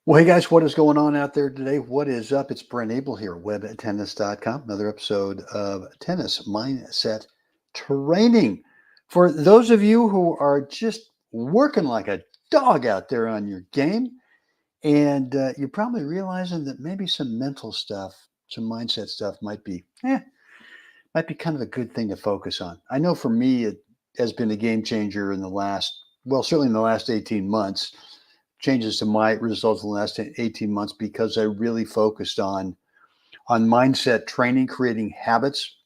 Well, hey guys, what is going on out there today? What is up? It's Brent Abel here, webtennis.com. Another episode of Tennis Mindset Training. For those of you who are just working like a dog out there on your game, and you're probably realizing that maybe some mental stuff, some mindset stuff might be kind of a good thing to focus on. I know for me, it has been a game changer in the last, well, certainly in the last 18 months, changes to my results in the last 18 months because I really focused on mindset training, creating habits.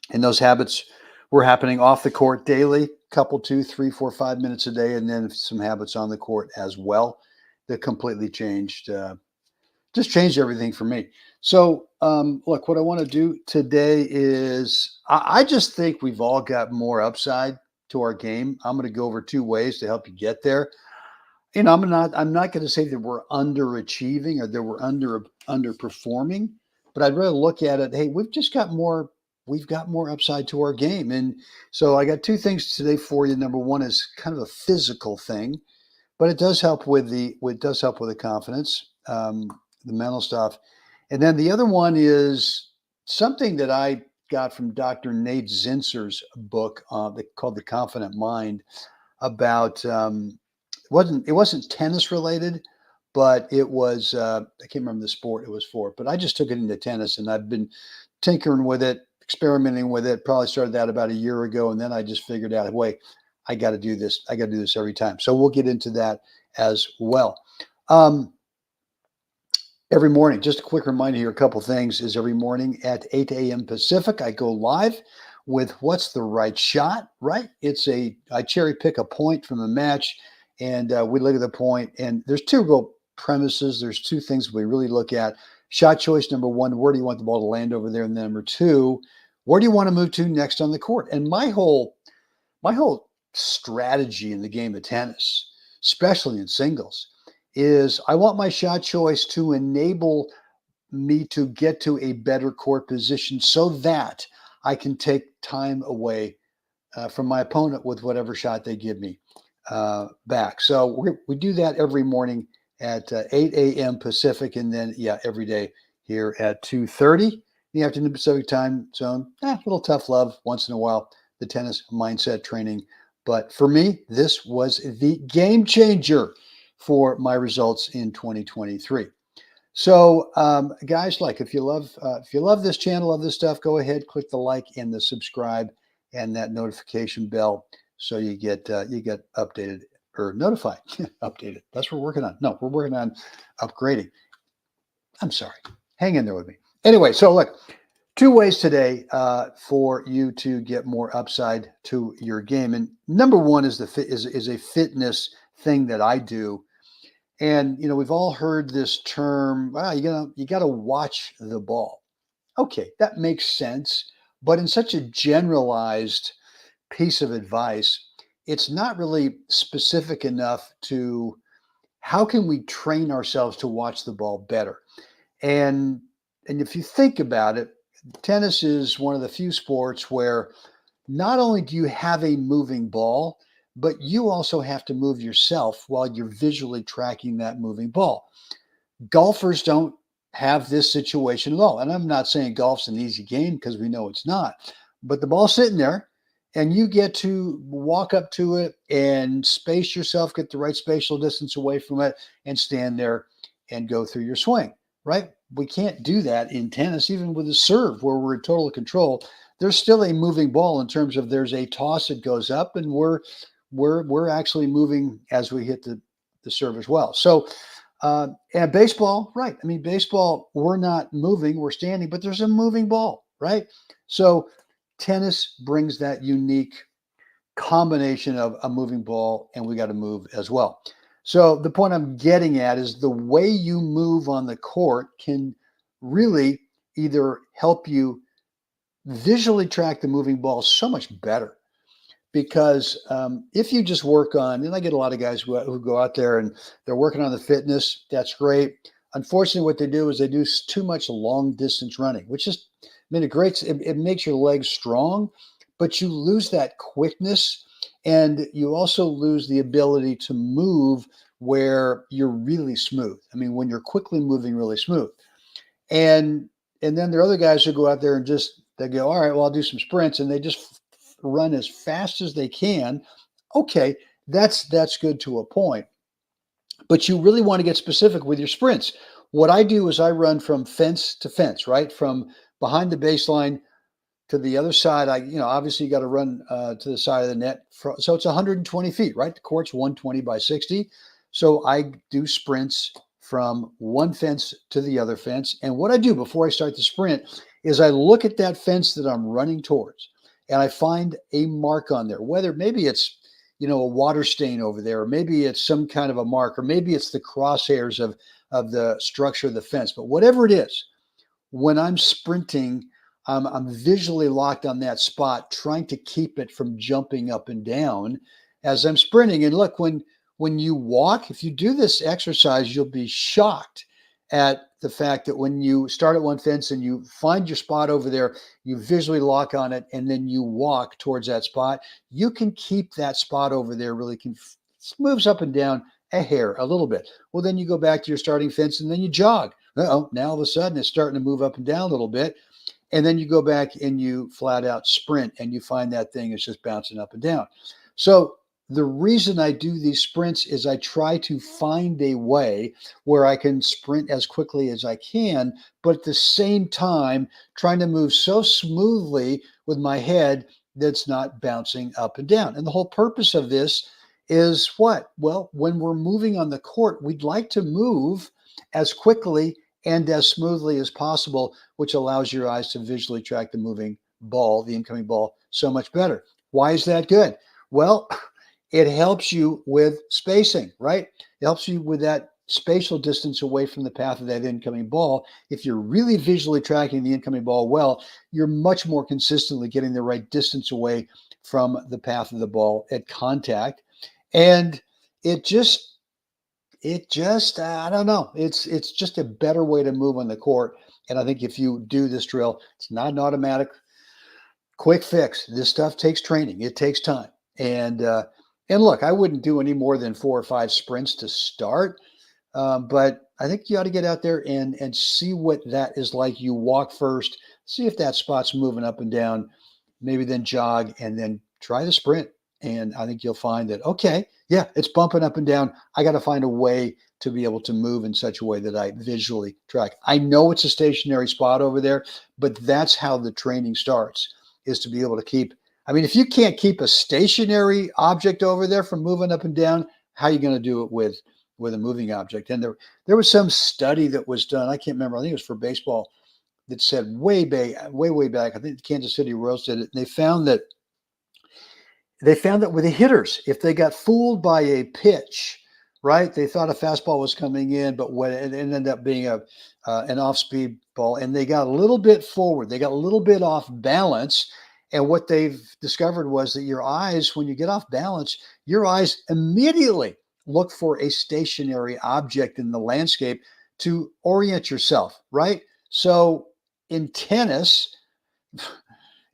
And those habits were happening off the court daily, couple, 2, 3, 4, 5 minutes a day, and then some habits on the court as well that completely just changed everything for me. So, look, what I want to do today is I just think we've all got more upside to our game. I'm going to go over two ways to help you get there. I'm not going to say that we're underachieving or that we're underperforming, but I'd rather look at it. Hey, we've got more upside to our game, and so I got two things today for you. Number one is kind of a physical thing, but it does help with the confidence, the mental stuff. And then the other one is something that I got from Dr. Nate Zinser's book called The Confident Mind about it wasn't tennis related, but it was I can't remember the sport it was for, but I just took it into tennis and I've been tinkering with it, experimenting with it. Probably started that about a year ago, and then I just figured out, wait, I got to do this. I got to do this every time. So we'll get into that as well. Um, every morning, just a quick reminder here, a couple things is every morning at 8 a.m. Pacific, I go live with what's the right shot, right? I cherry pick a point from a match and we look at the point, and there's two real premises. There's two things we really look at. Shot choice, number one, where do you want the ball to land over there? And then number two, where do you want to move to next on the court? And my whole strategy in the game of tennis, especially in singles, is I want my shot choice to enable me to get to a better court position so that I can take time away from my opponent with whatever shot they give me back. So we do that every morning at 8 a.m. Pacific, and then every day here at 2:30 in the afternoon Pacific time zone. A little tough love once in a while, the tennis mindset training. But for me, this was the game changer for my results in 2023. So, guys, like if you love this channel, love this stuff, go ahead, click the like and the subscribe and that notification bell so you get updated or notified. Updated. That's what we're working on. No, we're working on upgrading. I'm sorry. Hang in there with me. Anyway, so look, two ways today for you to get more upside to your game, and number one is is a fitness thing that I do. And we've all heard this term, wow, you gotta watch the ball. Okay, that makes sense. But in such a generalized piece of advice, it's not really specific enough to how can we train ourselves to watch the ball better. And and if you think about it, tennis is one of the few sports where not only do you have a moving ball, but you also have to move yourself while you're visually tracking that moving ball. Golfers don't have this situation at all. And I'm not saying golf's an easy game because we know it's not, but the ball's sitting there and you get to walk up to it and space yourself, get the right spatial distance away from it and stand there and go through your swing, right? We can't do that in tennis, even with a serve where we're in total control. There's still a moving ball in terms of there's a toss that goes up and we're actually moving as we hit the serve as well. So and baseball, right? I mean, baseball, we're not moving, we're standing, but there's a moving ball, right? So tennis brings that unique combination of a moving ball, and we got to move as well. So the point I'm getting at is the way you move on the court can really either help you visually track the moving ball so much better because if you just work on, and I get a lot of guys who go out there and they're working on the fitness, that's great. Unfortunately, what they do is they do too much long distance running, which is, I mean, it makes your legs strong, but you lose that quickness And you also lose the ability to move where you're really smooth. I mean, when you're quickly moving really smooth. And then there are other guys who go out there and just they go, all right, well, I'll do some sprints, and they just run as fast as they can. Okay, that's good to a point, but you really want to get specific with your sprints. What I do is I run from fence to fence, right? From behind the baseline to the other side. Obviously you got to run to the side of the net. So it's 120 feet, right? The court's 120 by 60. So I do sprints from one fence to the other fence. And what I do before I start the sprint is I look at that fence that I'm running towards and I find a mark on there, whether maybe it's, a water stain over there, or maybe it's some kind of a mark, or maybe it's the crosshairs of the structure of the fence. But whatever it is, when I'm sprinting, I'm visually locked on that spot, trying to keep it from jumping up and down as I'm sprinting. And look, when you walk, if you do this exercise, you'll be shocked at the fact that when you start at one fence and you find your spot over there, you visually lock on it, and then you walk towards that spot, you can keep that spot over there moves up and down a hair, a little bit. Well, then you go back to your starting fence and then you jog. Now all of a sudden it's starting to move up and down a little bit. And then you go back and you flat out sprint and you find that thing is just bouncing up and down. So the reason I do these sprints is I try to find a way where I can sprint as quickly as I can, but at the same time, trying to move so smoothly with my head that's not bouncing up and down. And the whole purpose of this is what? Well, when we're moving on the court, we'd like to move as quickly and as smoothly as possible, which allows your eyes to visually track the moving ball, the incoming ball, so much better. Why is that good? Well, it helps you with spacing, right? It helps you with that spatial distance away from the path of that incoming ball. If you're really visually tracking the incoming ball well, you're much more consistently getting the right distance away from the path of the ball at contact. And it just, I don't know. It's just a better way to move on the court. And I think if you do this drill, it's not an automatic quick fix. This stuff takes training. It takes time. And look, I wouldn't do any more than 4 or 5 sprints to start. But I think you ought to get out there and see what that is like. You walk first, see if that spot's moving up and down, maybe then jog and then try the sprint. And I think you'll find that, okay, yeah, it's bumping up and down. I got to find a way to be able to move in such a way that I visually track. I know it's a stationary spot over there, but that's how the training starts, is to be able to keep. I mean, if you can't keep a stationary object over there from moving up and down, how are you going to do it with a moving object? And there was some study that was done. I can't remember. I think it was for baseball that said way back. I think the Kansas City Royals did it. And they found that with the hitters, if they got fooled by a pitch, right? They thought a fastball was coming in, but when it ended up being an off-speed ball, and they got a little bit forward, they got a little bit off balance. And what they've discovered was that your eyes, when you get off balance, your eyes immediately look for a stationary object in the landscape to orient yourself, right? So in tennis,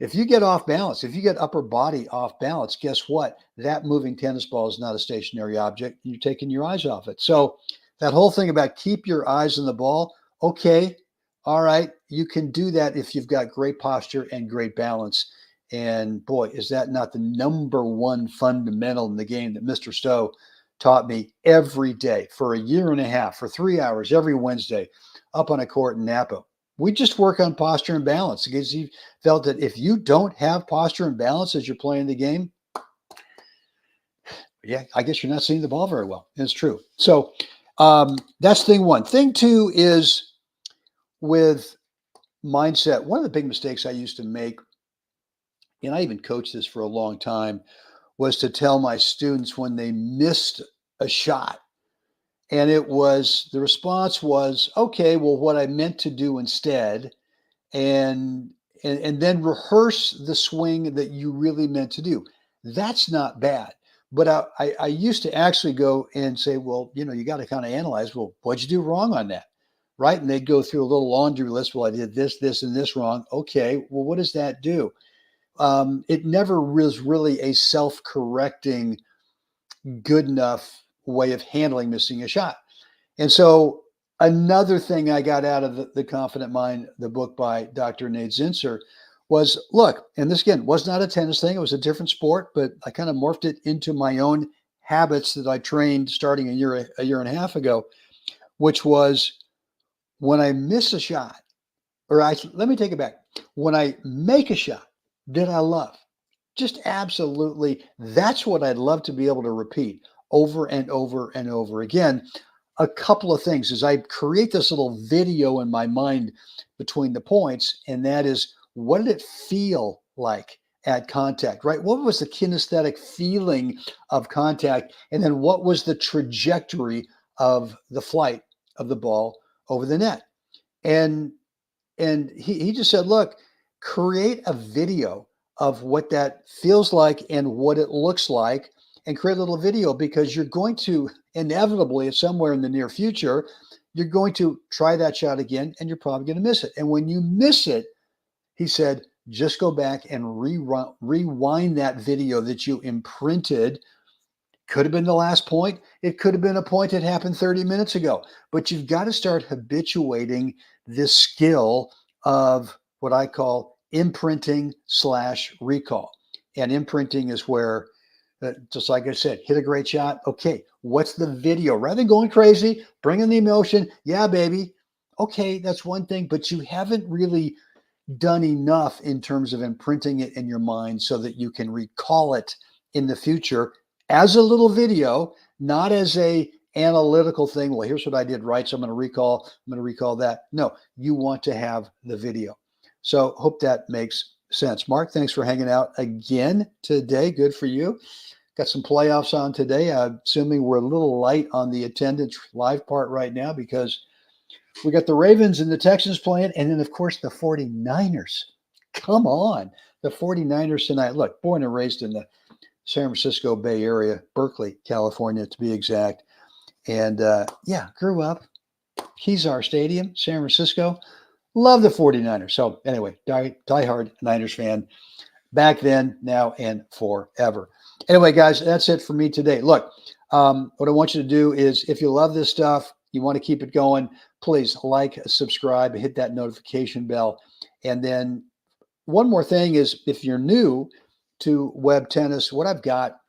if you get off balance, if you get upper body off balance, guess what? That moving tennis ball is not a stationary object. You're taking your eyes off it. So that whole thing about keep your eyes on the ball, okay, all right, you can do that if you've got great posture and great balance. And boy, is that not the number one fundamental in the game that Mr. Stowe taught me every day for a year and a half, for 3 hours every Wednesday up on a court in Napa. We just work on posture and balance because he felt that if you don't have posture and balance as you're playing the game, yeah, I guess you're not seeing the ball very well. It's true. So that's thing one. Thing two is with mindset. One of the big mistakes I used to make, and I even coached this for a long time, was to tell my students when they missed a shot. And the response was, okay, well, what I meant to do instead, and then rehearse the swing that you really meant to do. That's not bad. But I used to actually go and say, well, you got to kind of analyze, well, what'd you do wrong on that? Right? And they'd go through a little laundry list. Well, I did this, this, and this wrong. Okay, well, what does that do? it never was really a self-correcting, good enough way of handling missing a shot. And so another thing I got out of the Confident Mind, the book by Dr. Nate Zinsser, was look, and this again was not a tennis thing. It was a different sport, but I kind of morphed it into my own habits that I trained starting a year and a half ago, which was when I miss a shot, let me take it back. When I make a shot that I love, just absolutely, that's what I'd love to be able to repeat over and over and over again. A couple of things is I create this little video in my mind between the points, and that is, what did it feel like at contact, right? What was the kinesthetic feeling of contact? And then what was the trajectory of the flight of the ball over the net? And he just said, look, create a video of what that feels like and what it looks like, and create a little video, because you're going to inevitably, somewhere in the near future, you're going to try that shot again and you're probably going to miss it. And when you miss it, he said, just go back and rewind that video that you imprinted. Could have been the last point. It could have been a point that happened 30 minutes ago. But you've got to start habituating this skill of what I call imprinting / recall. And imprinting is where, just like I said, hit a great shot. Okay, what's the video? Rather than going crazy, bring in the emotion. Yeah, baby. Okay, that's one thing. But you haven't really done enough in terms of imprinting it in your mind so that you can recall it in the future as a little video, not as a analytical thing. Well, here's what I did right, so I'm going to recall that. No, you want to have the video. So hope that makes sense. Mark, thanks for hanging out again today. Good for you. Got some playoffs on today. I'm assuming we're a little light on the attendance live part right now because we got the Ravens and the Texans playing, and then, of course, the 49ers. Come on. The 49ers tonight. Look, born and raised in the San Francisco Bay Area, Berkeley, California, to be exact. And, grew up. Kezar Stadium, San Francisco. Love the 49ers. So, anyway, diehard Niners fan. Back then, now, and forever. Anyway, guys, that's it for me today. Look, what I want you to do is, if you love this stuff, you want to keep it going, please like, subscribe, hit that notification bell. And then one more thing is, if you're new to web tennis, what I've got,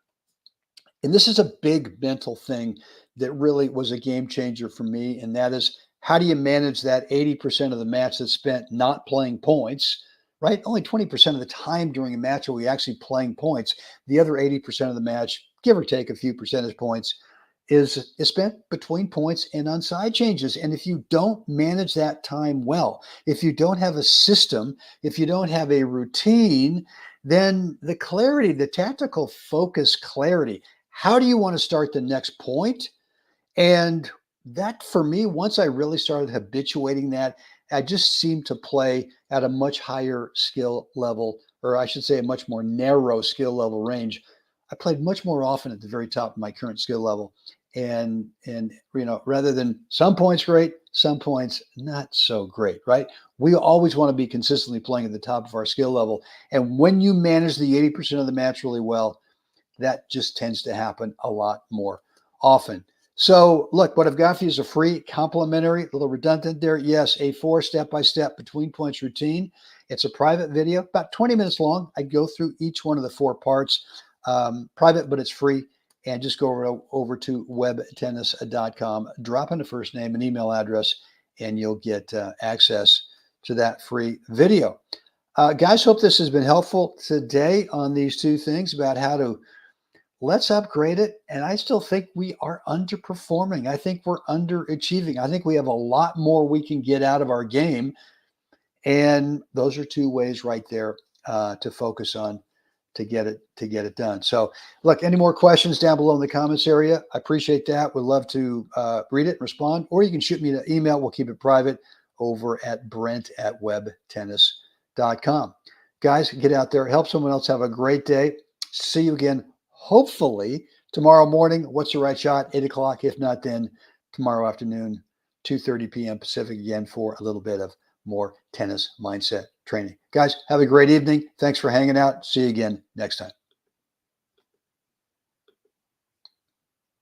and this is a big mental thing that really was a game changer for me, and that is, how do you manage that 80% of the match that's spent not playing points, right? Only 20% of the time during a match are we actually playing points. The other 80% of the match, give or take a few percentage points, is spent between points and on side changes. And if you don't manage that time well, if you don't have a system, if you don't have a routine, then the clarity, the tactical focus clarity, how do you want to start the next point? And that, for me, once I really started habituating that, I just seemed to play at a much higher skill level, or I should say a much more narrow skill level range. I played much more often at the very top of my current skill level. And rather than some points great, some points not so great, right? We always want to be consistently playing at the top of our skill level. And when you manage the 80% of the match really well, that just tends to happen a lot more often. So look, what I've got for you is a free complimentary, a little redundant there. Yes, a 4 step-by-step between points routine. It's a private video, about 20 minutes long. I go through each one of the 4 parts. Private, but it's free. And just go over to webtennis.com, drop in a first name and email address, and you'll get access to that free video. Guys, hope this has been helpful today on these 2 things about how to let's upgrade it. And I still think we are underperforming. I think we're underachieving. I think we have a lot more we can get out of our game. And those are 2 ways right there to focus on to get it done. So look, any more questions down below in the comments area? I appreciate that. Would love to read it and respond, or you can shoot me an email. We'll keep it private over at brent@webtennis.com. Guys, get out there, help someone else have a great day. See you again, hopefully tomorrow morning. What's the right shot? 8 o'clock. If not, then tomorrow afternoon, 2:30 p.m. Pacific, again for a little bit of more tennis mindset. training. Guys, have a great evening. Thanks for hanging out. See you again next time.